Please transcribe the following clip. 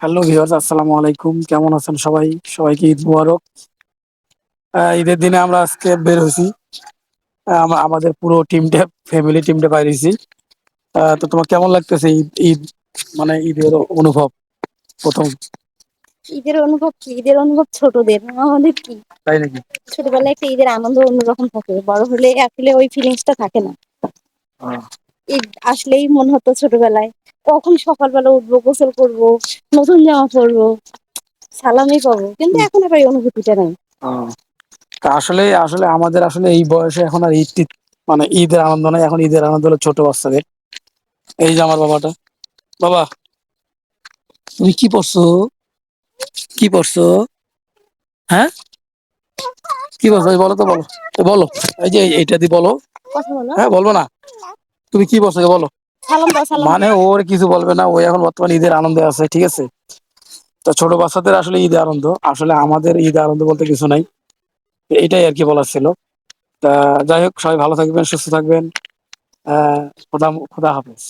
Hello viewers, আসসালামু আলাইকুম। কেমন আছেন সবাই? সবাইকে ঈদ মুবারক। ঈদের দিনে আমরা আজকে বের হইছি। আমাদের পুরো টিমটা, ফ্যামিলি টিমটা বাইর হইছি। তো তোমার কেমন লাগতেছে ঈদ ঈদ মানে ঈদের অনুভব ১ম? ঈদের অনুভব কি? ঈদের অনুভব ছোটদের, আমাদের কি? তাই নাকি? ছোটবেলায় একটা ঈদের আনন্দ অন্যরকম থাকে, বড় হলে আসলে ওই ফিলিংসটা থাকে না। আ ঈদ আসলেই মনে হতো ছোটবেলায় কখন সকালবেলা উঠবো, গোসল করব, নতুন জামা পরবো, সালামি পাবো, কিন্তু হুম, এখন আর ওই অনুভূতিটা নাই। আ তা আসলে আসলে আমাদের আসলে এই বয়সে এখন আর ঈদ-টিদ মানে ঈদের আনন্দ নাই। এখন ঈদের আনন্দ হলো ছোট বাচ্চাদের। এই যে আমার বাবাটা। বাবা, তুমি কি পড়ছো? কি পড়ছো? হ্যাঁ? কি পড়ছো? বলো তো বলো। বলো। এই যে এইটা দিয়ে বলো। কথা বলো, হ্যাঁ, বলব না? তুমি কি বলছো বলো? সালাম দাও, সালাম মানে দাও। ওর কিছু বলবে না। ও এখন বর্তমানে ঈদের আনন্দে আছে। ঠিক আছে? তো ছোট বাচ্চাদের আসলে ঈদের আনন্দ। আসলে আমাদের ঈদের আনন্দ বলতে কিছু নাই। এটাই আরকি বলার ছিল। তা যাই হোক, সবাই ভালো থাকবেন, সুস্থ থাকবেন। আ খোদা হাফেজ।